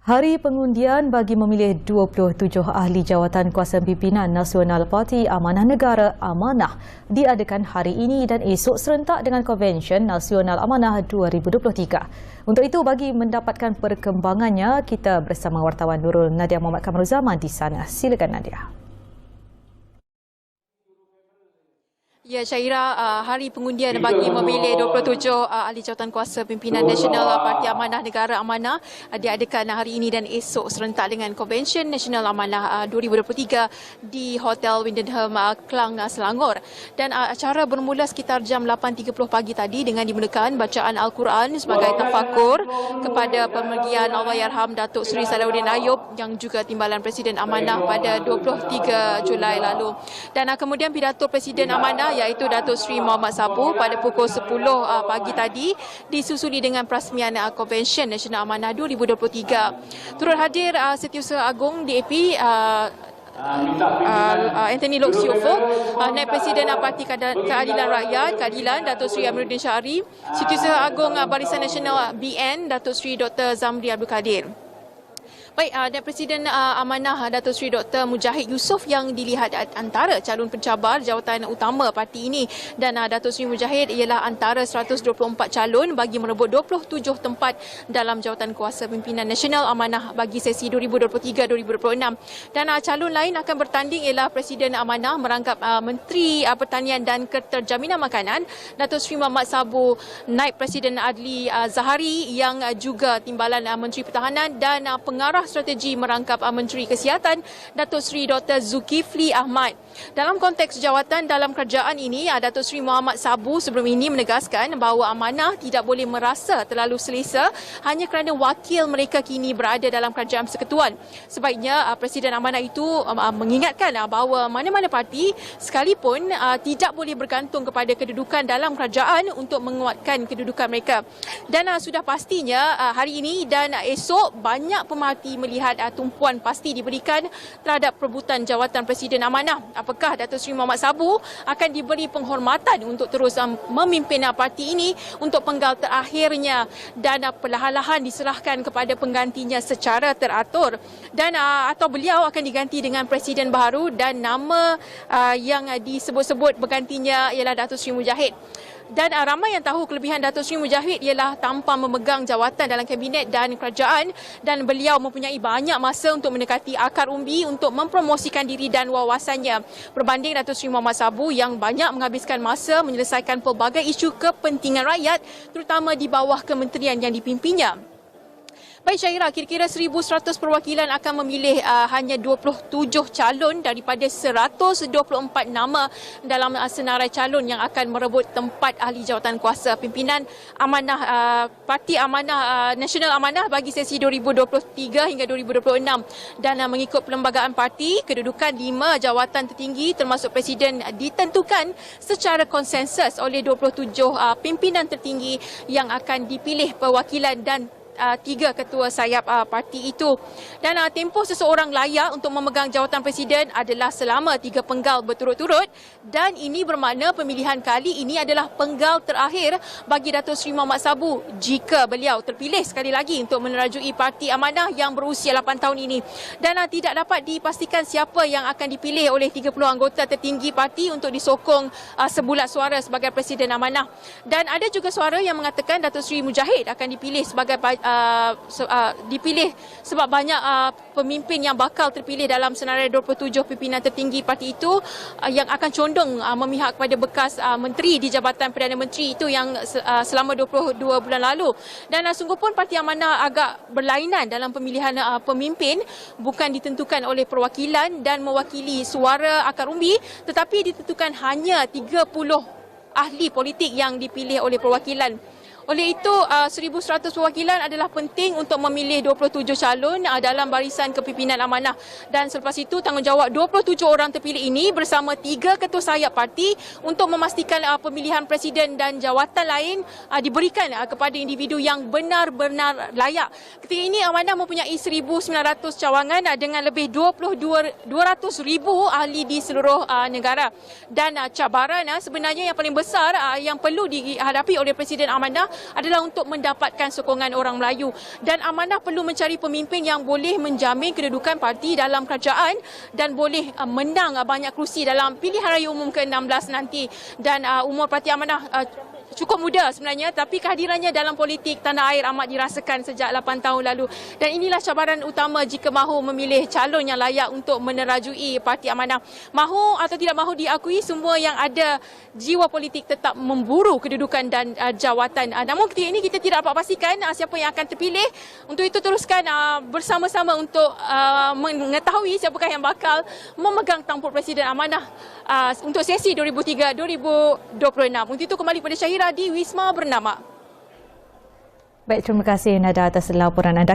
Hari pengundian bagi memilih 27 ahli jawatan kuasa pimpinan Nasional Parti Amanah Negara Amanah diadakan hari ini dan esok serentak dengan Konvensyen Nasional Amanah 2023. Untuk itu, bagi mendapatkan perkembangannya, kita bersama wartawan Nurul Nadia Muhammad Kamaruzaman di sana. Silakan Nadia. Ya, Syaira, hari pengundian bagi memilih 27 ahli jawatan kuasa pimpinan Nasional Parti Amanah Negara Amanah diadakan hari ini dan esok serentak dengan Konvensyen Nasional Amanah 2023 di Hotel Wyndham Klang, Selangor. Dan acara bermula sekitar jam 8.30 pagi tadi dengan dimulakan bacaan Al-Quran sebagai tafakur kepada pemergian Allahyarham Datuk Seri Salahuddin Ayub yang juga Timbalan Presiden Amanah pada 23 Julai lalu. Dan kemudian pidato Presiden Amanah iaitu Datuk Seri Mohammad Sabu pada pukul 10 pagi tadi disusuli dengan perasmian Konvensyen Nasional Amanah 2023. Turut hadir Setiausaha Agung DAP Anthony Loke Siofo, Naib Presiden Parti Keadilan Rakyat Keadilan Datuk Seri Amiruddin Syahri, Setiausaha Agung Barisan Nasional BN Datuk Seri Dr. Zamri Abdul Kadir. Baik, Naib Presiden Amanah Datuk Seri Dr. Mujahid Yusof yang dilihat antara calon pencabar jawatan utama parti ini, dan Datuk Seri Mujahid ialah antara 124 calon bagi merebut 27 tempat dalam jawatan kuasa pimpinan Nasional Amanah bagi sesi 2023-2026. Dan calon lain akan bertanding ialah Presiden Amanah merangkap Menteri Pertanian dan Keterjaminan Makanan Datuk Seri Mohammad Sabu, Naib Presiden Adli Zahari yang juga Timbalan Menteri Pertahanan, dan Pengarah Strategi merangkap Menteri Kesihatan Datuk Seri Dr. Zulkifli Ahmad. Dalam konteks jawatan dalam kerajaan ini, Datuk Seri Mohammad Sabu sebelum ini menegaskan bahawa amanah tidak boleh merasa terlalu selesa hanya kerana wakil mereka kini berada dalam kerajaan persekutuan. Sebaiknya Presiden Amanah itu mengingatkan bahawa mana-mana parti sekalipun tidak boleh bergantung kepada kedudukan dalam kerajaan untuk menguatkan kedudukan mereka. Dan sudah pastinya hari ini dan esok banyak pemerhati melihat tumpuan pasti diberikan terhadap perebutan jawatan Presiden Amanah. Apakah Datuk Seri Mohammad Sabu akan diberi penghormatan untuk terus memimpin parti ini untuk penggal terakhirnya, dan perlahan-lahan diserahkan kepada penggantinya secara teratur, dan atau beliau akan diganti dengan Presiden baru, dan nama yang disebut-sebut bergantinya ialah Datuk Seri Mujahid. Dan ramai yang tahu kelebihan Datuk Seri Mujahid ialah tanpa memegang jawatan dalam kabinet dan kerajaan, dan beliau mempunyai banyak masa untuk mendekati akar umbi untuk mempromosikan diri dan wawasannya, berbanding Datuk Seri Mohammad Sabu yang banyak menghabiskan masa menyelesaikan pelbagai isu kepentingan rakyat terutama di bawah kementerian yang dipimpinnya. Baik, Syaira, kira-kira 1,100 perwakilan akan memilih hanya 27 calon daripada 124 nama dalam senarai calon yang akan merebut tempat ahli jawatan kuasa pimpinan Amanah Parti Amanah Nasional Amanah bagi sesi 2023 hingga 2026. Dan mengikut perlembagaan parti, kedudukan 5 jawatan tertinggi termasuk Presiden ditentukan secara konsensus oleh 27 pimpinan tertinggi yang akan dipilih perwakilan dan 3 ketua sayap parti itu. Dan tempoh seseorang layak untuk memegang jawatan Presiden adalah selama 3 penggal berturut-turut, dan ini bermakna pemilihan kali ini adalah penggal terakhir bagi Datuk Seri Mohammad Sabu jika beliau terpilih sekali lagi untuk menerajui Parti Amanah yang berusia 8 tahun ini. Dan tidak dapat dipastikan siapa yang akan dipilih oleh 30 anggota tertinggi parti untuk disokong sebulat suara sebagai Presiden Amanah. Dan ada juga suara yang mengatakan Datuk Seri Mujahid akan dipilih sebagai dipilih sebab banyak pemimpin yang bakal terpilih dalam senarai 27 pimpinan tertinggi parti itu yang akan condong memihak kepada bekas menteri di Jabatan Perdana Menteri itu yang selama 22 bulan lalu. Dan sungguh pun Parti Amanah agak berlainan dalam pemilihan pemimpin, bukan ditentukan oleh perwakilan dan mewakili suara akar umbi, tetapi ditentukan hanya 30 ahli politik yang dipilih oleh perwakilan. Oleh itu, 1,100 perwakilan adalah penting untuk memilih 27 calon dalam barisan kepimpinan amanah. Dan selepas itu, tanggungjawab 27 orang terpilih ini bersama 3 ketua sayap parti untuk memastikan pemilihan presiden dan jawatan lain diberikan kepada individu yang benar-benar layak. Ketika ini, amanah mempunyai 1,900 cawangan dengan lebih 200,000 ahli di seluruh negara. Dan cabaran sebenarnya yang paling besar yang perlu dihadapi oleh Presiden Amanah adalah untuk mendapatkan sokongan orang Melayu. Dan Amanah perlu mencari pemimpin yang boleh menjamin kedudukan parti dalam kerajaan dan boleh menang banyak kerusi dalam pilihan raya umum ke-16 nanti. Dan umur Parti Amanah cukup muda sebenarnya, tapi kehadirannya dalam politik tanah air amat dirasakan sejak 8 tahun lalu. Dan inilah cabaran utama jika mahu memilih calon yang layak untuk menerajui Parti Amanah. Mahu atau tidak mahu diakui, semua yang ada jiwa politik tetap memburu kedudukan dan jawatan. Namun ketika ini kita tidak dapat pastikan siapa yang akan terpilih. Untuk itu teruskan bersama-sama untuk mengetahui siapakah yang bakal memegang tampuk Presiden Amanah untuk sesi 2003-2026. Untuk itu kembali pada Syahira di Wisma Bernama. Baik, terima kasih Nada atas laporan anda.